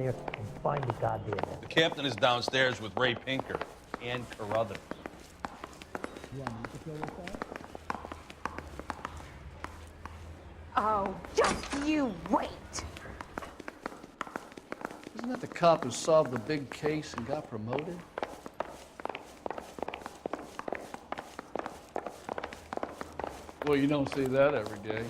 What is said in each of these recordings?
there and find the goddamn evidence. The captain is downstairs with Ray Pinker and Carruthers. Oh, just you wait. Isn't that the cop who solved the big case and got promoted? Well, you don't see that every day.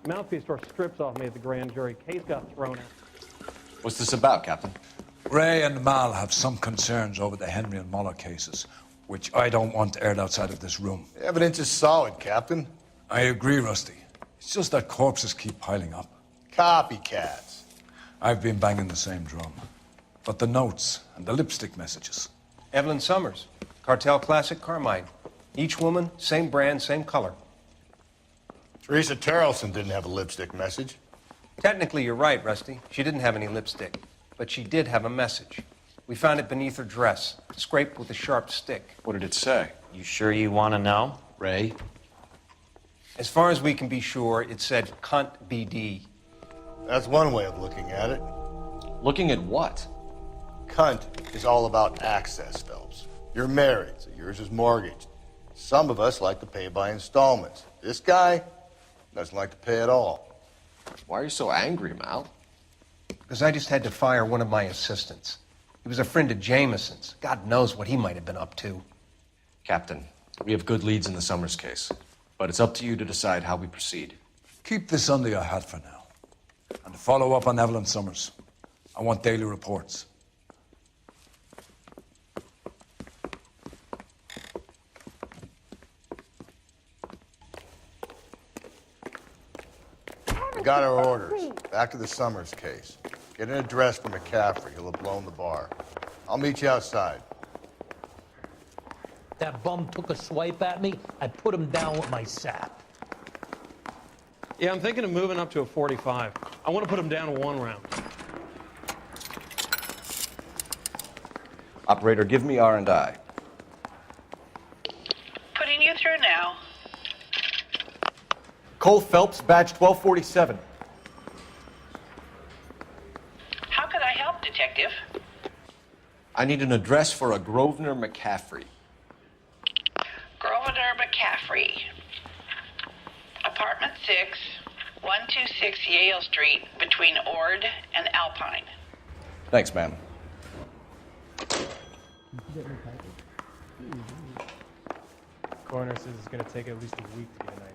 Mouthpiece door strips off me at the grand jury. Case got thrown out. What's this about, Captain? Ray and Mal have some concerns over the Henry and Muller cases, which I don't want aired outside of this room. The evidence is solid, Captain. I agree, Rusty. It's just that corpses keep piling up. Copycats. I've been banging the same drum. But the notes and the lipstick messages. Evelyn Summers, Cartel Classic Carmine. Each woman, same brand, same color. Teresa Terrelson didn't have a lipstick message. Technically, you're right, Rusty. She didn't have any lipstick, but she did have a message. We found it beneath her dress, scraped with a sharp stick. What did it say? You sure you want to know? Ray? As far as we can be sure, it said cunt BD. That's one way of looking at it. Looking at what? Cunt is all about access, Phelps. You're married, so yours is mortgaged. Some of us like to pay by installments. This guy doesn't like to pay at all. Why are you so angry, Mal? Because I just had to fire one of my assistants. He was a friend of Jameson's. God knows what he might have been up to. Captain, we have good leads in the Summers case, but it's up to you to decide how we proceed. Keep this under your hat for now. And to follow up on Evelyn Summers, I want daily reports. We got our orders. Back to the Summers case. Get an address for McCaffrey. He'll have blown the bar. I'll meet you outside. That bum took a swipe at me, I put him down with my sap. Yeah, I'm thinking of moving up to a 45. I want to put him down to 1 round. Operator, give me R&I. Putting you through now. Cole Phelps, badge 1247. How could I help, Detective? I need an address for a Grosvenor McCaffrey. Grosvenor McCaffrey. Apartment 6, 126 Yale Street, between Ord and Alpine. Thanks, ma'am. Coroner says it's going to take at least a week to get an ID.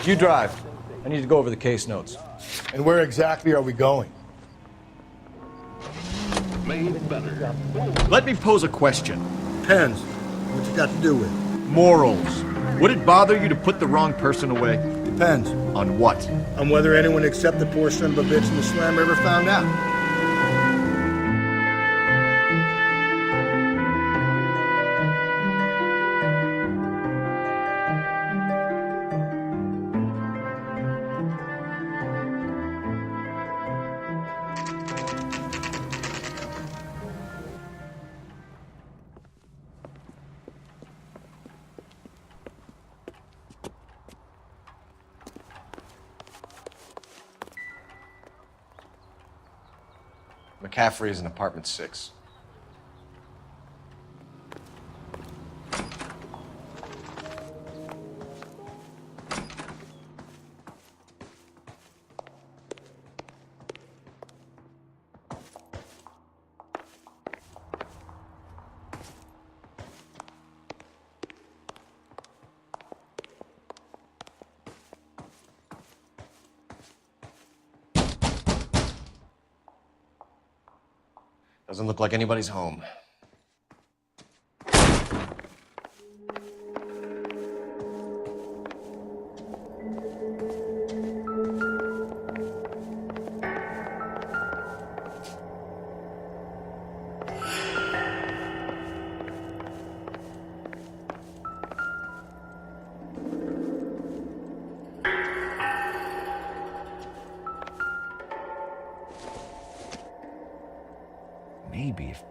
You drive. I need to go over the case notes. And where exactly are we going? Made better. Let me pose a question. Depends. What you got to do with? Morals. Would it bother you to put the wrong person away? Depends. On what? On whether anyone except the poor son of a bitch in the slammer ever found out. McCaffrey is in apartment 6. Doesn't look like anybody's home. Maybe if...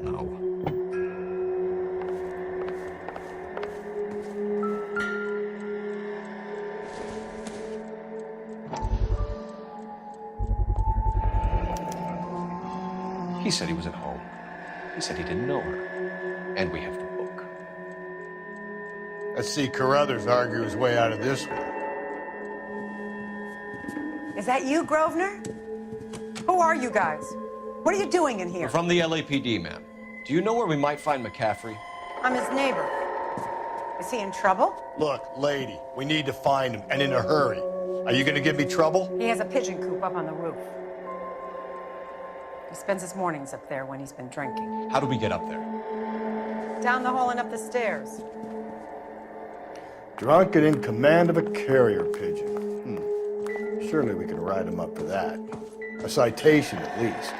No. He said he was at home. He said he didn't know her. And we have the book. Let's see Carruthers argue his way out of this one. Is that you, Grosvenor? Who are you guys? What are you doing in here? We're from the LAPD, ma'am. Do you know where we might find McCaffrey? I'm his neighbor. Is he in trouble? Look, lady, we need to find him, and in a hurry. Are you gonna give me trouble? He has a pigeon coop up on the roof. He spends his mornings up there when he's been drinking. How do we get up there? Down the hall and up the stairs. Drunk and in command of a carrier pigeon. Surely we can write him up for that. A citation, at least.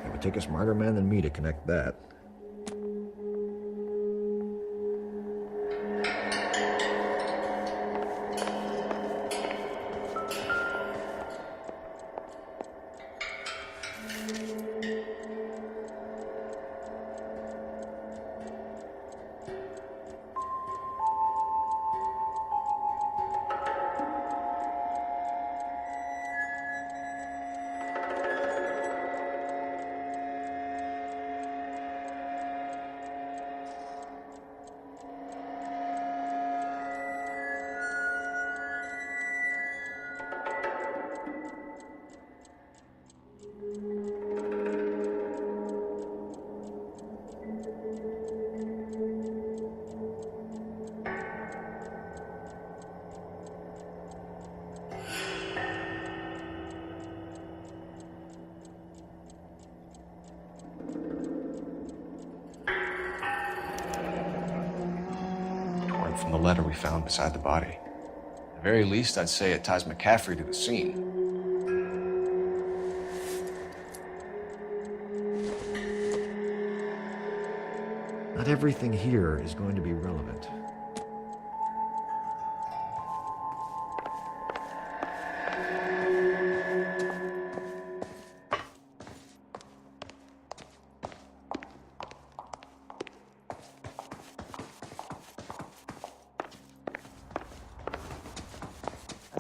It would take a smarter man than me to connect that. From the letter we found beside the body. At the very least, I'd say it ties McCaffrey to the scene. Not everything here is going to be relevant.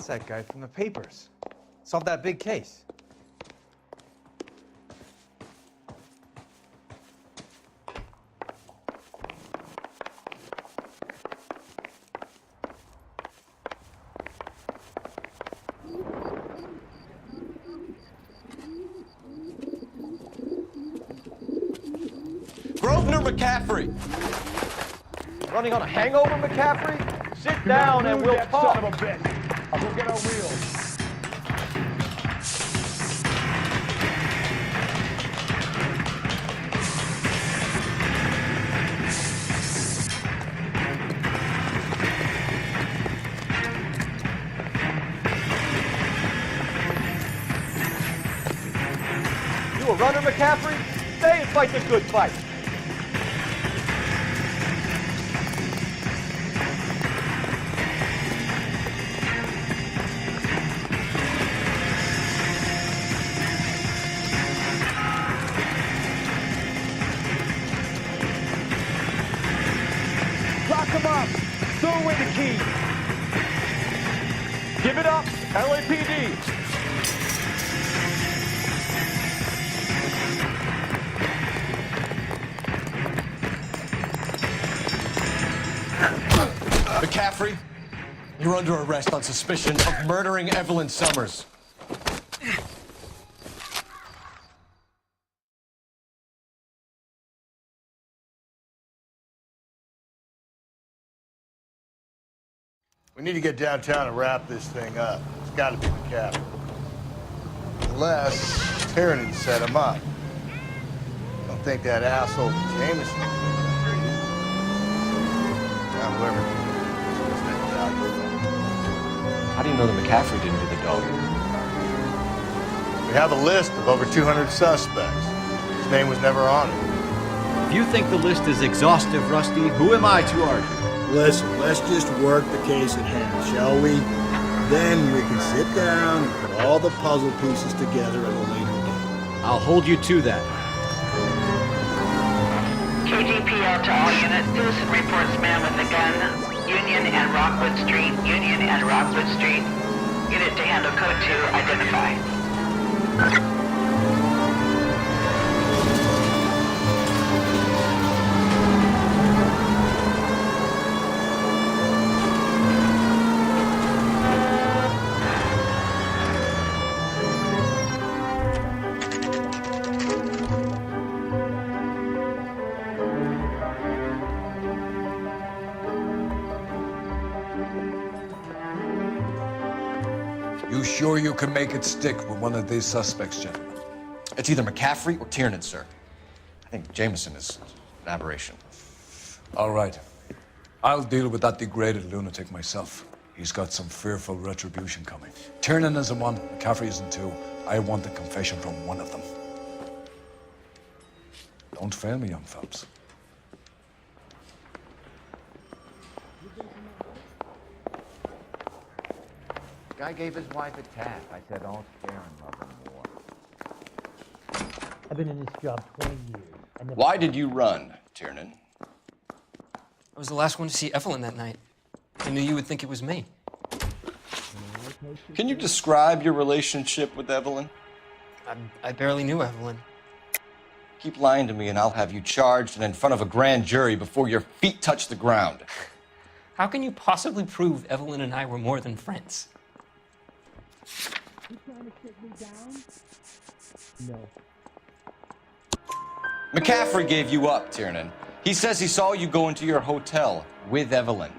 That guy from the papers. Solved that big case. Grosvenor McCaffrey! Running on a hangover, McCaffrey? Sit down and we'll talk. Son of a bitch. I'll go get our wheels. You a runner, McCaffrey? Stay and fight the good fight. Throw away the key. Give it up, LAPD. McCaffrey, you're under arrest on suspicion of murdering Evelyn Summers. We need to get downtown and wrap this thing up. It's got to be McCaffrey. Unless Tyranny set him up. I don't think that asshole Jameson. Now, whoever. How do you know that McCaffrey didn't do the dogging? We have a list of over 200 suspects. His name was never on it. If you think the list is exhaustive, Rusty, who am I to argue? Listen, let's just work the case at hand, shall we? Then we can sit down and put all the puzzle pieces together at a later date. I'll hold you to that. KGPL to all units. Citizen reports man with a gun. Union and Rockwood Street. Union and Rockwood Street. Unit to handle code 2. Identify. You sure you can make it stick with one of these suspects, gentlemen? It's either McCaffrey or Tiernan, sir. I think Jameson is an aberration. All right. I'll deal with that degraded lunatic myself. He's got some fearful retribution coming. Tiernan isn't one, McCaffrey isn't two. I want a confession from one of them. Don't fail me, young fellas. Guy gave his wife a tap. I said, don't scare him, love him more. I've been in this job 20 years. Why did you run, Tiernan? I was the last one to see Evelyn that night. I knew you would think it was me. Can you describe your relationship with Evelyn? I barely knew Evelyn. Keep lying to me and I'll have you charged and in front of a grand jury before your feet touch the ground. How can you possibly prove Evelyn and I were more than friends? You trying to sit me down? No. McCaffrey gave you up, Tiernan. He says he saw you go into your hotel with Evelyn.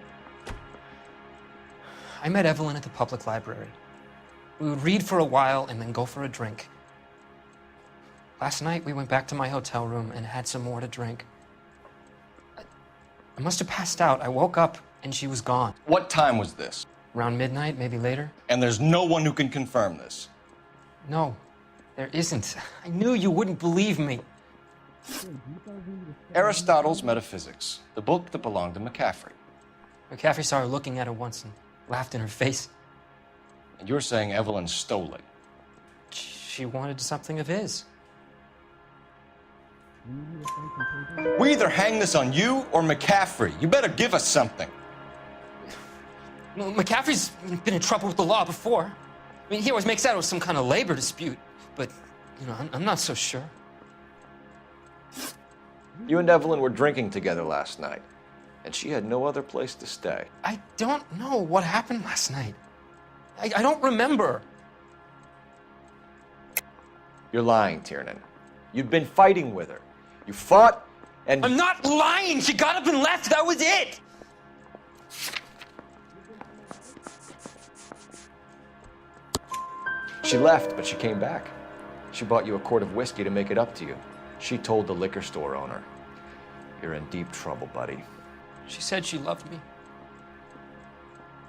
I met Evelyn at the public library. We would read for a while and then go for a drink. Last night, we went back to my hotel room and had some more to drink. I must have passed out. I woke up and she was gone. What time was this? Around midnight, maybe later. And there's no one who can confirm this? No, there isn't. I knew you wouldn't believe me. Aristotle's Metaphysics, the book that belonged to McCaffrey. McCaffrey saw her looking at her once and laughed in her face. And you're saying Evelyn stole it? She wanted something of his. We either hang this on you or McCaffrey. You better give us something. Well, McCaffrey's been in trouble with the law before. I mean, he always makes out it was some kind of labor dispute, but, you know, I'm not so sure. You and Evelyn were drinking together last night, and she had no other place to stay. I don't know what happened last night. I don't remember. You're lying, Tiernan. You'd been fighting with her. You fought, and... I'm not lying! She got up and left, that was it! She left, but she came back. She bought you a quart of whiskey to make it up to you. She told the liquor store owner. You're in deep trouble, buddy. She said she loved me.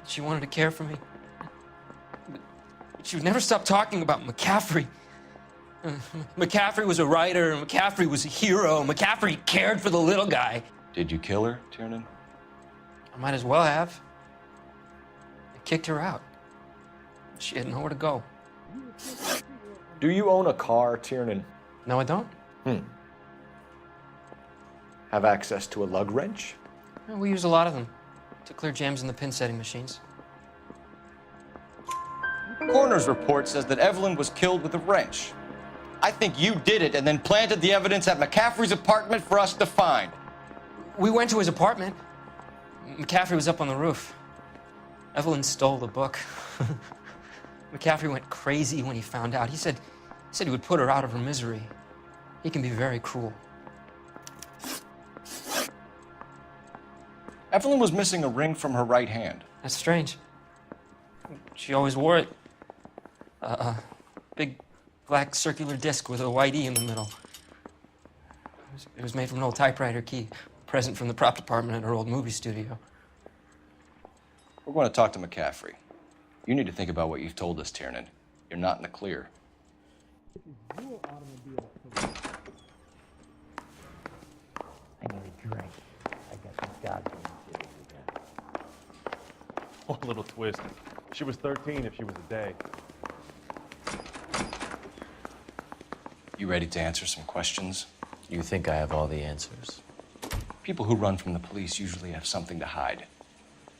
She wanted to care for me. But she would never stop talking about McCaffrey. McCaffrey was a writer, McCaffrey was a hero, McCaffrey cared for the little guy. Did you kill her, Tiernan? I might as well have. I kicked her out. She had nowhere to go. Do you own a car, Tiernan? No, I don't. Have access to a lug wrench? We use a lot of them to clear jams in the pin setting machines. Coroner's report says that Evelyn was killed with a wrench. I think you did it and then planted the evidence at McCaffrey's apartment for us to find. We went to his apartment. McCaffrey was up on the roof. Evelyn stole the book. McCaffrey went crazy when he found out. He said he would put her out of her misery. He can be very cruel. Evelyn was missing a ring from her right hand. That's strange. She always wore it. Big black circular disc with a white E in the middle. It was made from an old typewriter key, a present from the prop department at her old movie studio. We're going to talk to McCaffrey. You need to think about what you've told us, Tiernan. You're not in the clear. goddamn series again. Oh, a little twist. She was 13 if she was a day. You ready to answer some questions? You think I have all the answers? People who run from the police usually have something to hide.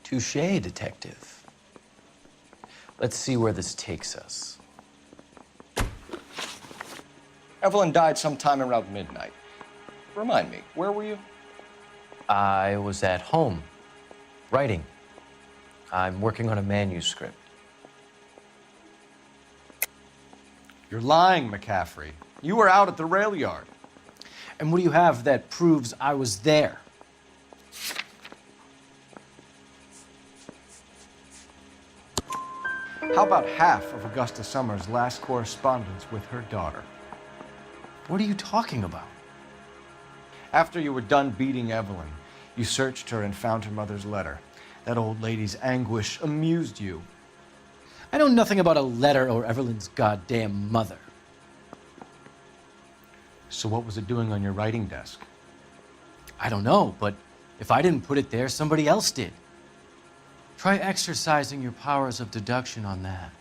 Touché, detective. Let's see where this takes us. Evelyn died sometime around midnight. Remind me, where were you? I was at home, writing. I'm working on a manuscript. You're lying, McCaffrey. You were out at the rail yard. And what do you have that proves I was there? How about half of Augusta Summers' last correspondence with her daughter? What are you talking about? After you were done beating Evelyn, you searched her and found her mother's letter. That old lady's anguish amused you. I know nothing about a letter or Evelyn's goddamn mother. So what was it doing on your writing desk? I don't know, but if I didn't put it there, somebody else did. Try exercising your powers of deduction on that.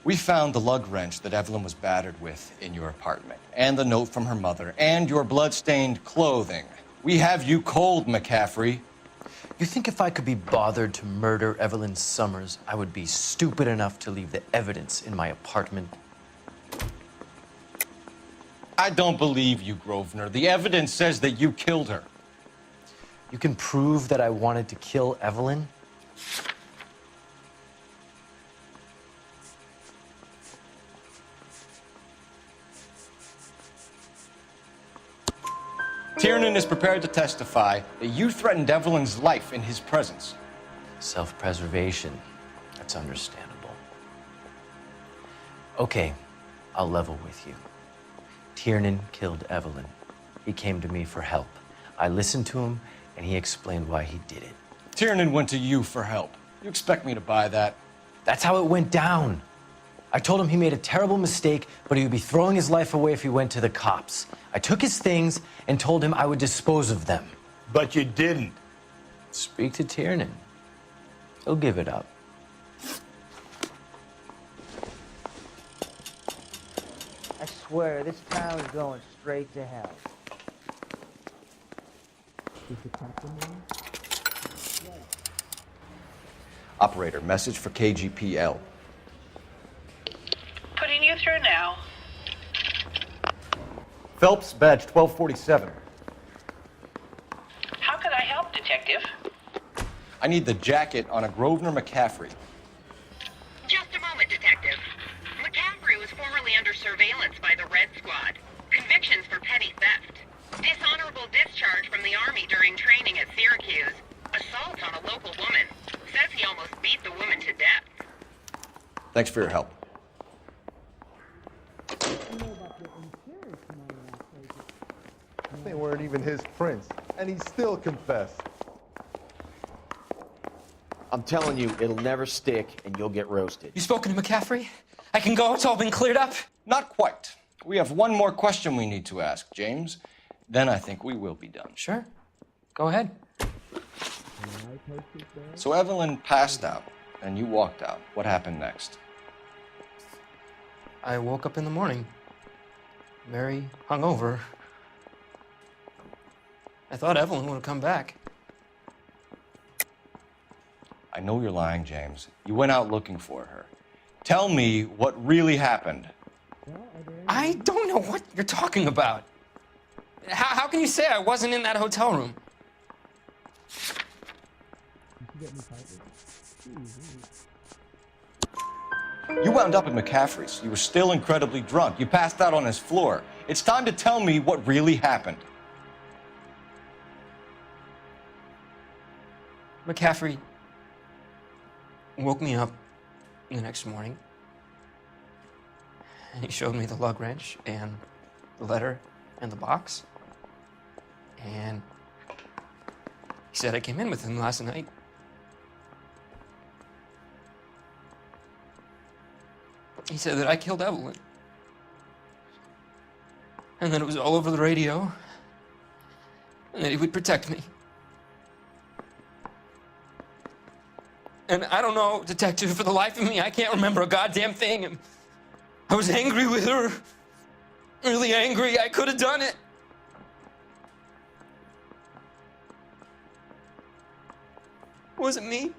We found the lug wrench that Evelyn was battered with in your apartment, and the note from her mother, and your blood-stained clothing. We have you cold, McCaffrey. You think if I could be bothered to murder Evelyn Summers, I would be stupid enough to leave the evidence in my apartment? I don't believe you, Grosvenor. The evidence says that you killed her. You can prove that I wanted to kill Evelyn? Tiernan is prepared to testify that you threatened Evelyn's life in his presence. Self-preservation. That's understandable. Okay, I'll level with you. Tiernan killed Evelyn. He came to me for help. I listened to him, and he explained why he did it. Tiernan went to you for help. You expect me to buy that? That's how it went down. I told him he made a terrible mistake, but he would be throwing his life away if he went to the cops. I took his things and told him I would dispose of them. But you didn't. Speak to Tiernan. He'll give it up. I swear, this town is going straight to hell. Operator, message for KGPL. Putting you through now. Phelps, badge 1247. How could I help, Detective? I need the jacket on a Grosvenor McCaffrey. Just a moment, Detective. McCaffrey was formerly under surveillance by the Red Squad. Convictions for petty theft. Dishonorable discharge from the Army during training at Syracuse. Assault on a local woman. Says he almost beat the woman to death. Thanks for your help. They weren't even his prints, and he still confessed. I'm telling you, it'll never stick, and you'll get roasted. You spoken to McCaffrey? I can go? It's all been cleared up? Not quite. We have one more question we need to ask, James. Then I think we will be done. Sure. Go ahead. So Evelyn passed out, and you walked out. What happened next? I woke up in the morning, very hungover. I thought Evelyn would have come back. I know you're lying, James. You went out looking for her. Tell me what really happened. I don't know what you're talking about. How can you say I wasn't in that hotel room? You wound up at McCaffrey's. You were still incredibly drunk. You passed out on his floor. It's time to tell me what really happened. McCaffrey woke me up the next morning, and he showed me the lug wrench and the letter and the box. And he said I came in with him last night. He said that I killed Evelyn. And then it was all over the radio. and that he would protect me. And I don't know, Detective, for the life of me, I can't remember a goddamn thing. And I was angry with her. Really angry. I could have done it. It wasn't me.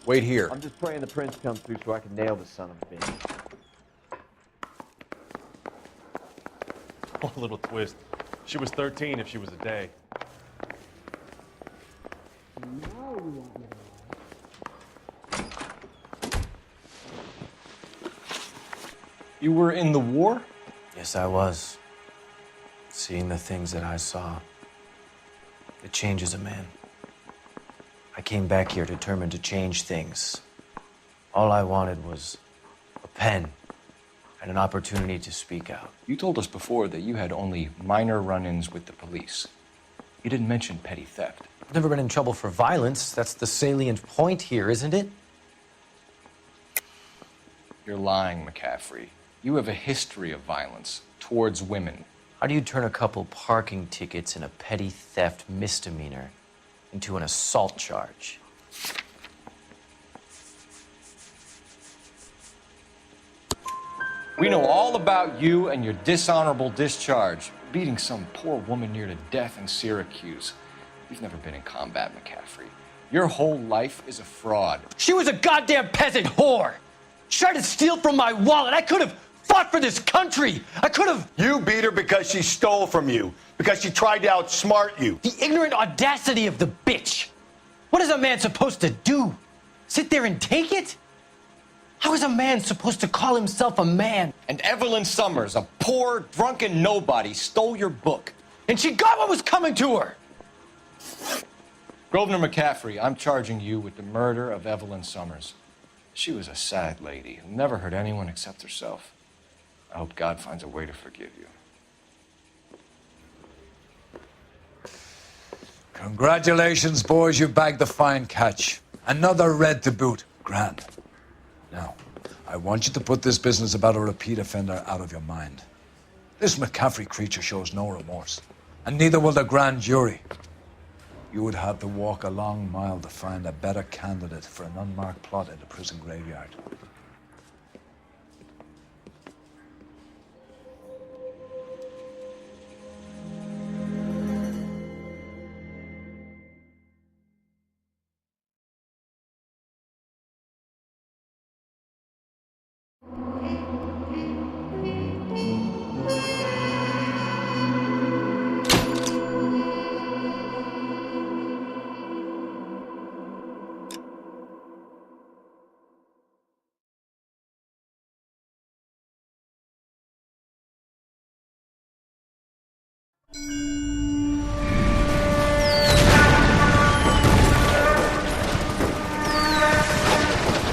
Wait here. I'm just praying the prince comes through so I can nail this son of a bitch. Oh, a little twist. She was 13 if she was a day. You were in the war? Yes, I was. Seeing the things that I saw, it changes a man. I came back here determined to change things. All I wanted was a pen and an opportunity to speak out. You told us before that you had only minor run-ins with the police. You didn't mention petty theft. I've never been in trouble for violence. That's the salient point here, isn't it? You're lying, McCaffrey. You have a history of violence towards women. How do you turn a couple parking tickets and a petty theft misdemeanor into an assault charge? We know all about you and your dishonorable discharge, beating some poor woman near to death in Syracuse. You've never been in combat, McCaffrey. Your whole life is a fraud. She was a goddamn peasant whore! She tried to steal from my wallet. I could have fought for this country. I could have... You beat her because she stole from you, because she tried to outsmart you. The ignorant audacity of the bitch. What is a man supposed to do? Sit there and take it? How is a man supposed to call himself a man? And Evelyn Summers, a poor, drunken nobody, stole your book. And she got what was coming to her. Grosvenor McCaffrey, I'm charging you with the murder of Evelyn Summers. She was a sad lady who never hurt anyone except herself. I hope God finds a way to forgive you. Congratulations, boys. You bagged the fine catch. Another red to boot. Grand. Now, I want you to put this business about a repeat offender out of your mind. This McCaffrey creature shows no remorse, and neither will the grand jury. You would have to walk a long mile to find a better candidate for an unmarked plot in the prison graveyard.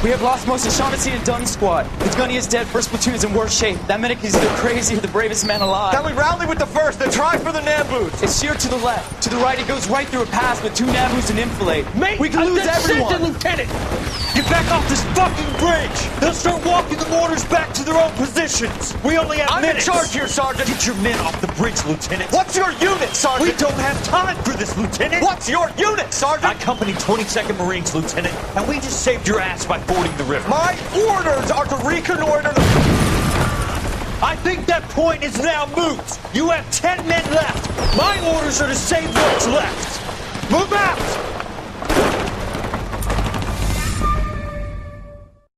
We have lost most of Shaughnessy and Dunn's squad. The gunny is dead. First platoon is in worse shape. That medic is either crazy or the bravest man alive. Then we rally with the first, then try for the Naboots. It's sheer to the left. To the right, it goes right through a pass with 2 Naboots and enfilade. Mate, we can lose everyone. Lieutenant, get back off this fucking bridge. They'll start walking the mortars back to their own positions. We only have minutes. I'm in charge here, Sergeant. Get your men off the bridge, Lieutenant. What's your unit, Sergeant? We don't have time for this, Lieutenant. What's your unit, Sergeant? I company 22nd Marines, Lieutenant, and we just saved your ass by fording the river. My orders are to reconnoiter the... I think that point is now moot. You have 10 men left. My orders are to save what's left. Move out!